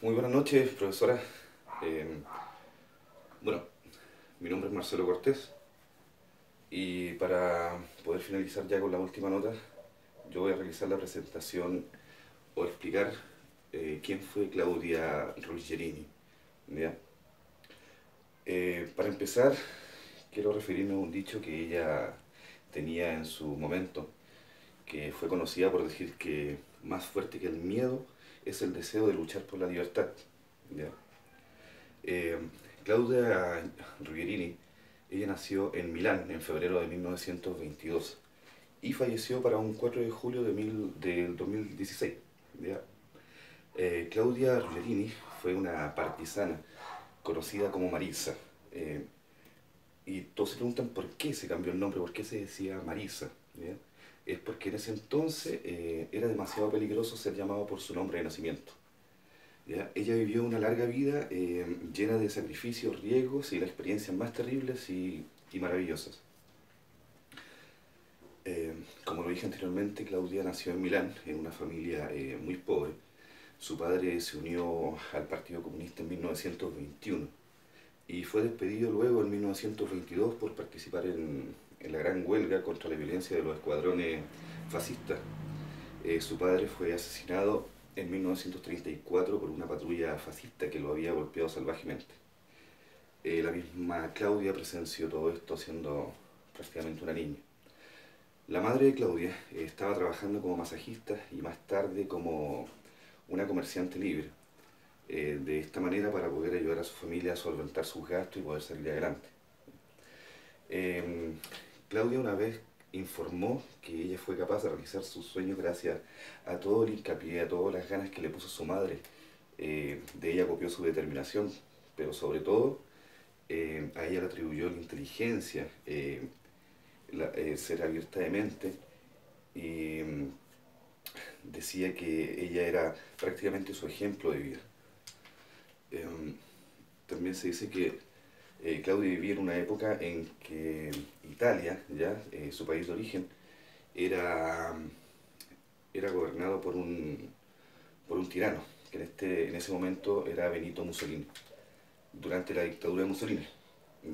Muy buenas noches, profesora. Eh, bueno, mi nombre es Marcelo Cortés y para poder finalizar ya con la última nota, yo voy a realizar la presentación o explicar quién fue Claudia Ruggerini. ¿Ya? Para empezar, quiero referirme a un dicho que ella tenía en su momento, que fue conocida por decir que más fuerte que el miedo es el deseo de luchar por la libertad. ¿Ya? Eh, Claudia Ruggerini, ella nació en Milán en febrero de 1922 y falleció para un 4 de julio del 2016. ¿Ya? Claudia Ruggerini fue una partisana conocida como Marisa. eh, y todos se preguntan por qué se cambió el nombre, por qué se decía Marisa. ¿Ya? Es porque en ese entonces era demasiado peligroso ser llamado por su nombre de nacimiento. ¿Ya? Ella vivió una larga vida llena de sacrificios, riesgos y las experiencias más terribles y maravillosas. Eh, Como lo dije anteriormente, Claudia nació en Milán, en una familia muy pobre. Su padre se unió al Partido Comunista en 1921 y fue despedido luego en 1922 por participar en la gran huelga contra la violencia de los escuadrones fascistas. Su padre fue asesinado en 1934 por una patrulla fascista que lo había golpeado salvajemente. La misma Claudia presenció todo esto siendo prácticamente una niña. La madre de Claudia estaba trabajando como masajista y más tarde como una comerciante libre. De esta manera para poder ayudar a su familia a solventar sus gastos y poder salir adelante. Eh, Claudia una vez informó que ella fue capaz de realizar sus sueños gracias a todo el hincapié, a todas las ganas que le puso su madre. De ella copió su determinación, pero sobre todo a ella le atribuyó la inteligencia, ser abierta de mente y decía que ella era prácticamente su ejemplo de vida. Eh, También se dice que Claudia vivía en una época en que Italia, ya, su país de origen, era, era gobernado por un tirano, que en ese momento era Benito Mussolini, durante la dictadura de Mussolini.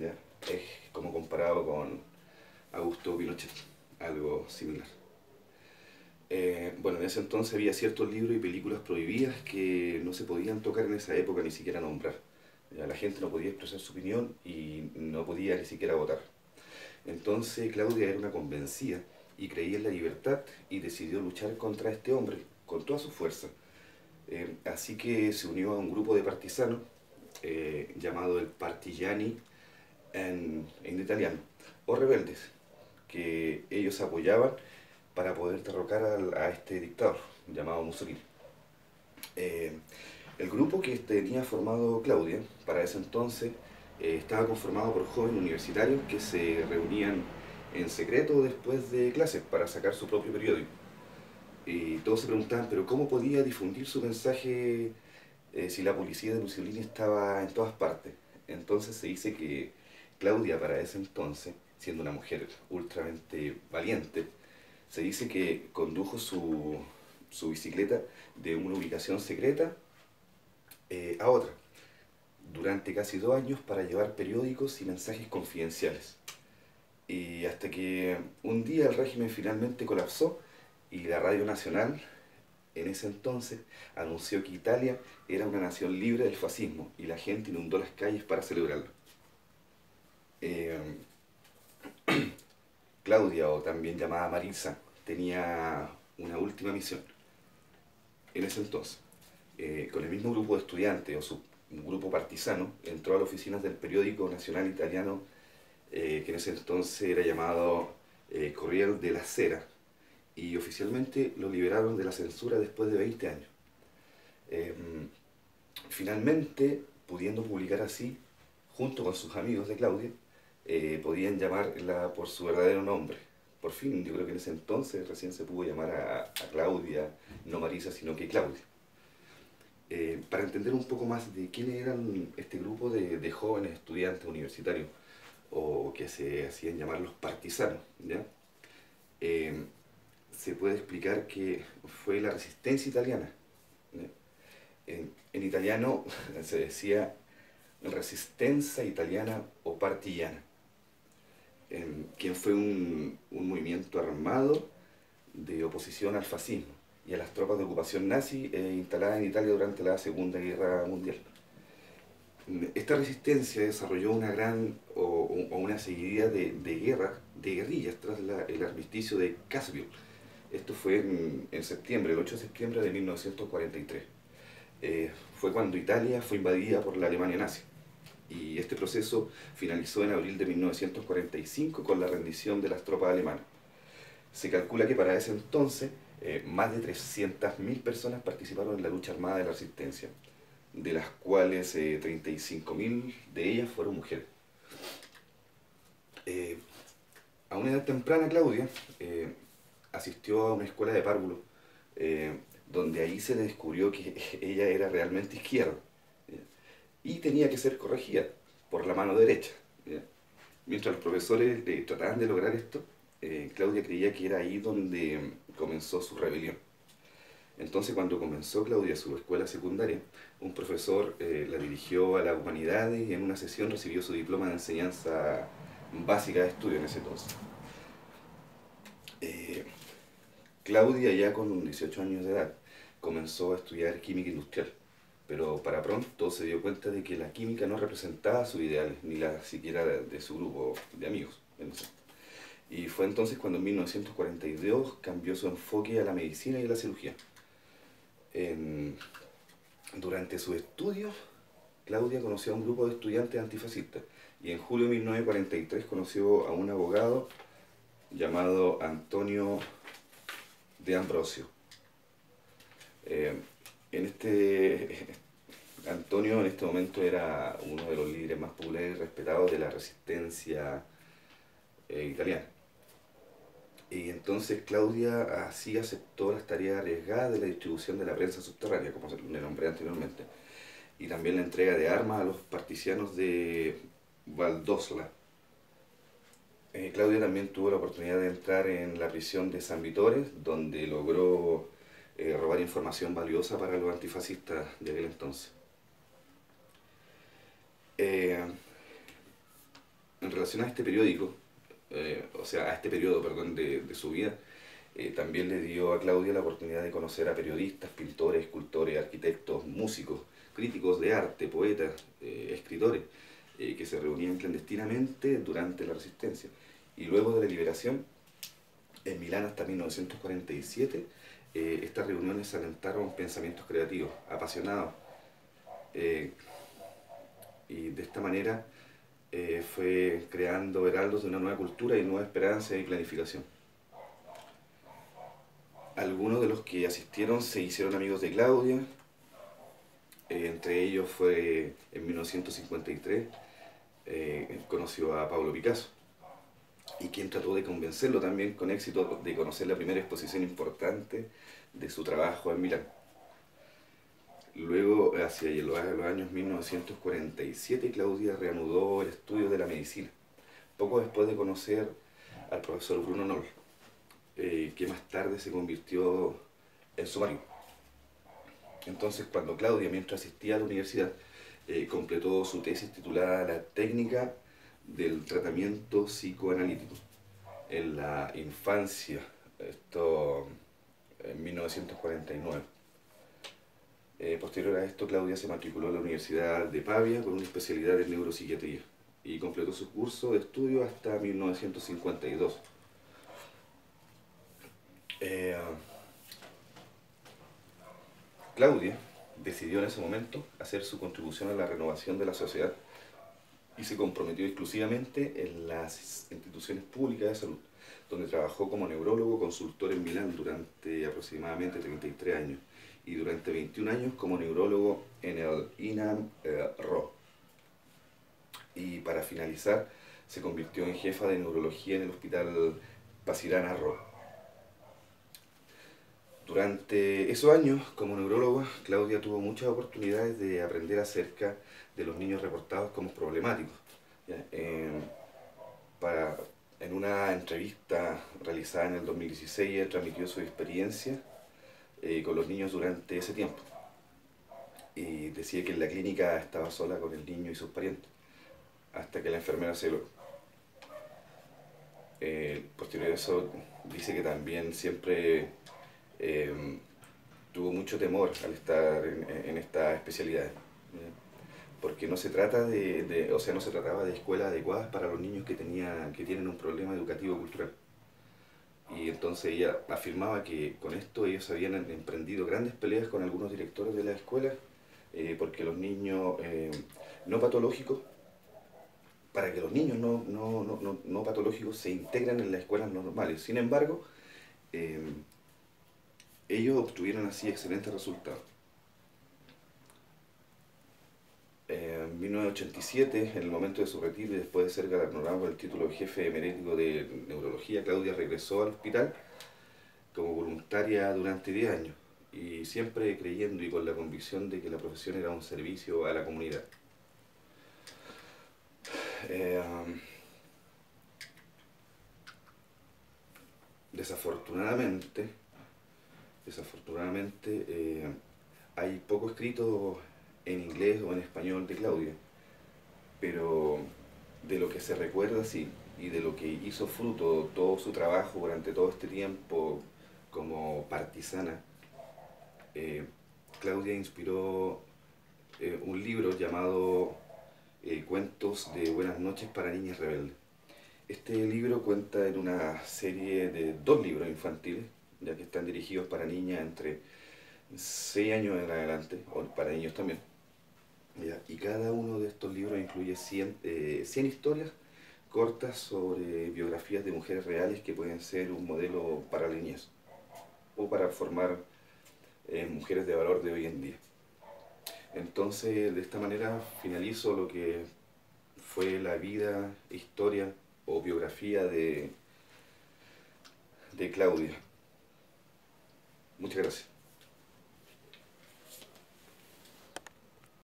¿Ya? Es como comparado con Augusto Pinochet, algo similar. Bueno, en ese entonces había ciertos libros y películas prohibidas que no se podían tocar en esa época, ni siquiera nombrar. Ya, la gente no podía expresar su opinión y no podía ni siquiera votar. Entonces Claudia era una convencida y creía en la libertad y decidió luchar contra este hombre con toda su fuerza. Así que se unió a un grupo de partisanos llamado el Partigiani en italiano, o rebeldes, que ellos apoyaban para poder derrocar a este dictador llamado Mussolini. Eh, el grupo que tenía formado Claudia para ese entonces estaba conformado por jóvenes universitarios que se reunían en secreto después de clases para sacar su propio periódico. Y todos se preguntaban, pero ¿cómo podía difundir su mensaje si la policía de Mussolini estaba en todas partes? Entonces se dice que Claudia para ese entonces, siendo una mujer ultramente valiente, se dice que condujo su bicicleta de una ubicación secreta a otra durante casi 2 años para llevar periódicos y mensajes confidenciales. Y hasta que un día el régimen finalmente colapsó y la Radio Nacional, en ese entonces, anunció que Italia era una nación libre del fascismo y la gente inundó las calles para celebrarlo. Eh, Claudia, o también llamada Marisa, tenía una última misión en ese entonces. Con el mismo grupo de estudiantes o su un grupo partisano, entró a las oficinas del periódico nacional italiano que en ese entonces era llamado Corriere della Sera, y oficialmente lo liberaron de la censura después de 20 años. Eh, Finalmente, pudiendo publicar así, junto con sus amigos de Claudia, podían llamarla por su verdadero nombre. Por fin, yo creo que en ese entonces recién se pudo llamar a Claudia, no Marisa, sino que Claudia. Para entender un poco más de quiénes eran este grupo de jóvenes estudiantes universitarios, o que se hacían llamar los partisanos, ¿ya? Eh, Se puede explicar que fue la resistencia italiana, ¿ya? En italiano se decía Resistenza Italiana o Partigiana, quien fue un movimiento armado de oposición al fascismo y a las tropas de ocupación nazi instaladas en Italia durante la Segunda Guerra Mundial. Esta resistencia desarrolló una gran o una seguidilla de guerrillas tras el armisticio de Cassville. Esto fue en septiembre, el 8 de septiembre de 1943. Fue cuando Italia fue invadida por la Alemania nazi. Y este proceso finalizó en abril de 1945 con la rendición de las tropas alemanas. Se calcula que para ese entonces más de 300.000 personas participaron en la lucha armada de la resistencia, de las cuales 35.000 de ellas fueron mujeres. A una edad temprana, Claudia asistió a una escuela de párvulos, donde ahí se le descubrió que ella era realmente izquierda, ¿ya? Y tenía que ser corregida por la mano derecha, ¿ya? Mientras los profesores trataban de lograr esto, Claudia creía que era ahí donde comenzó su rebelión. Entonces, cuando comenzó Claudia su escuela secundaria, un profesor la dirigió a la humanidades y en una sesión recibió su diploma de enseñanza básica de estudio en ese entonces. Claudia, ya con 18 años de edad, comenzó a estudiar química industrial, pero para pronto se dio cuenta de que la química no representaba sus ideales, ni la siquiera de su grupo de amigos. Y fue entonces cuando en 1942 cambió su enfoque a la medicina y a la cirugía. Durante sus estudios, Claudia conoció a un grupo de estudiantes antifascistas y en julio de 1943 conoció a un abogado llamado Antonio de Ambrosio. Antonio en este momento era uno de los líderes más populares y respetados de la resistencia italiana. Y entonces Claudia así aceptó las tareas arriesgadas de la distribución de la prensa subterránea, como le nombré anteriormente, y también la entrega de armas a los partizanios de Valdosla. Claudia también tuvo la oportunidad de entrar en la prisión de San Vitores, donde logró robar información valiosa para los antifascistas de aquel entonces. En relación a este periódico, a este periodo, perdón, de su vida, también le dio a Claudia la oportunidad de conocer a periodistas, pintores, escultores, arquitectos, músicos, críticos de arte, poetas, escritores, que se reunían clandestinamente durante la resistencia. Y luego de la liberación, en Milán hasta 1947, estas reuniones alentaron pensamientos creativos, apasionados, y de esta manera fue creando heraldos de una nueva cultura y nueva esperanza y planificación. Algunos de los que asistieron se hicieron amigos de Claudia, entre ellos fue en 1953, conoció a Pablo Picasso, y quien trató de convencerlo también con éxito de conocer la primera exposición importante de su trabajo en Milán. Luego, hacia los años 1947, Claudia reanudó el estudio de la medicina, poco después de conocer al profesor Bruno Noll, que más tarde se convirtió en su marido. Entonces, cuando Claudia, mientras asistía a la universidad, completó su tesis titulada La técnica del tratamiento psicoanalítico en la infancia, esto en 1949. Posterior a esto, Claudia se matriculó en la Universidad de Pavia con una especialidad en neuropsiquiatría y completó su curso de estudio hasta 1952. Claudia decidió en ese momento hacer su contribución a la renovación de la sociedad y se comprometió exclusivamente en las instituciones públicas de salud, donde trabajó como neurólogo consultor en Milán durante aproximadamente 33 años y durante 21 años como neurólogo en el INAM RO. Y para finalizar, se convirtió en jefa de neurología en el Hospital Pasirana RO. Durante esos años, como neuróloga, Claudia tuvo muchas oportunidades de aprender acerca de los niños reportados como problemáticos. En una entrevista realizada en el 2016, ella transmitió su experiencia con los niños durante ese tiempo. y decía que en la clínica estaba sola con el niño y sus parientes, hasta que la enfermera se lo... posterior a eso dice que también siempre eh, tuvo mucho temor al estar en esta especialidad, porque no se trata o sea, no se trataba de escuelas adecuadas para los niños que tienen un problema educativo cultural. Y entonces ella afirmaba que con esto ellos habían emprendido grandes peleas con algunos directores de la escuela, porque los niños no patológicos, para que los niños no patológicos se integran en las escuelas normales. Sin embargo, eh, ellos obtuvieron así excelentes resultados. En 1987, en el momento de su retiro y después de ser galardonado con el título de jefe emerito de neurología, Claudia regresó al hospital como voluntaria durante 10 años y siempre creyendo y con la convicción de que la profesión era un servicio a la comunidad. Eh, desafortunadamente, hay poco escrito en inglés o en español de Claudia, pero de lo que se recuerda sí, y de lo que hizo fruto todo su trabajo durante todo este tiempo como partisana, eh, Claudia inspiró un libro llamado Cuentos de Buenas noches para niñas rebeldes. Este libro cuenta en una serie de 2 libros infantiles, ya que están dirigidos para niñas entre 6 años en adelante, o para niños también. ¿Ya? Y cada uno de estos libros incluye 100 historias cortas sobre biografías de mujeres reales que pueden ser un modelo para la niñez o para formar mujeres de valor de hoy en día. Entonces, de esta manera finalizo lo que fue la vida, historia o biografía de Claudia. Muchas gracias.